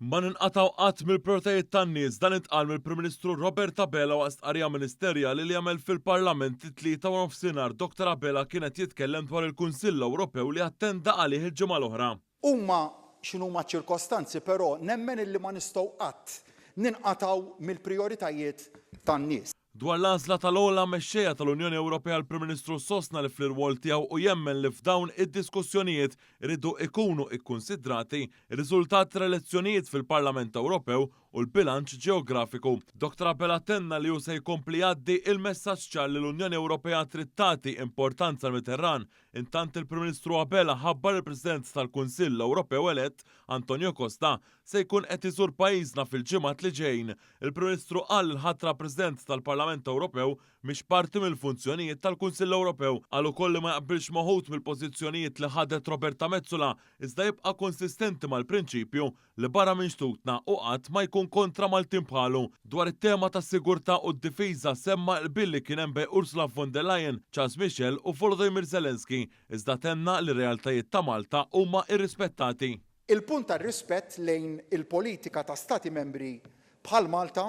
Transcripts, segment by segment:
Ma ninqataw qatt mill-protejiet tan-nies dan intqal mill-Prim Ministru Robert Abela waqt qarja ministerjali li jagħmel fil-Parlament it-tlieta u nofsinhar. Dr. Abela kienet jitkellem dwar il-Kunsill Ewropew li attenda għalih il-ġimgħa l-oħra. Huma x'inhuma ċirkostanzi però nemmen illi ma nistgħu qatt ninqataw mill-prijoritajiet tan-nies. Dwar l-għażla tal-ogħla mexxejja tal-Unjoni Ewropea l-Prim Ministru sostna li fl-irwol tiegħu u jemmen li f'dawn id-diskussjonijiet iridu ikunu ikkunsidrati r-riżultat tal-elezzjonijiet fil-Parlament Ewropew u l-bilanċ ġeografiku. Dr. Abela tenna li hu se jkompli jgħaddi il-messaġġ ċar li l-Unjoni Ewropea trid tagħti importanza l-Mediterran. Intant il-Prim Ministru Abela ħabbar il-President tal-Kunsill Ewropew elett Antonio Costa se jkun qed iżur pajjiżna fil-ġimgħat li ġejjin. Il-Prim Ministru qal il-ħatra President tal-Parlament Ewropew mhix parti mill-funzjonijiet tal-Kunsill Ewropew għal ukoll li ma jaqbilx moħud mill-pożizzjonijiet li ħadet Roberta Mezzola iżda jibqa' konsistenti mal-prinċipju li barra minn xtutna u qatt ma jkun kontra Maltin bħalu. Dwar it-tema tas-sigurtà u d-difiża semma l-billi kien hemm bejn Ursula von der Leyen, Charles Michel u Volodymyr Zelensky iżda tenna li realtajiet ta' Malta huma irrispettati. Il-punt tar-rispett lejn il-politika ta' stati membri bħal Malta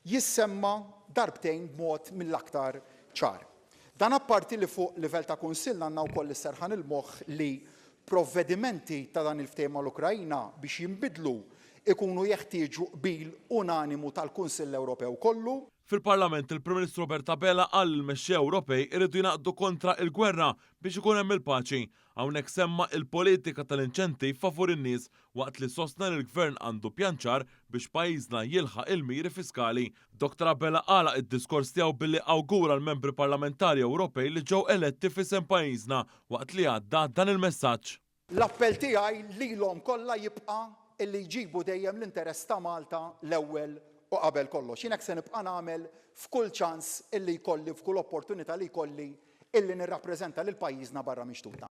jissemma darbtejn b'mod mill-aktar ċar. Dan apparti li fuq livell ta' Kunsill għandna wkoll isserħan il-moħħ li provvedimenti ta' dan il-ftehim mal-Ukrajna biex jinbidlu ikunu jeħtieġu qbil unanimu tal-Kunsill Ewropew kollu. Fil-Parlament il-Prim Ministru Robert Abela qal il-mexxej Ewropej iridu jnaqdu kontra il-gwerra biex ikun hemm il-paċi. Hawnhekk semma il-politika tal-inċentiv favur in-nies waqt li sostna li l-Gvern għandu pjanċar biex pajjiżna jilħaq il-miri fiskali. Dr. Abela qala id-diskors tiegħu billi awgura l-membri parlamentari Ewropej li ġew eletti f'isem pajjiżna waqt li għadda dan il-messaġġ. L-appell tiegħi lilhom kollha jibqa' illi jġibu dejjem l-interess ta' Malta l-ewwel u qabel kollox. Jien hekk se nibqa' nagħmel f'kull ċans illi jkolli f'kull opportunità li jkolli illi nirrappreżenta lil pajjiżna barra mixtuta.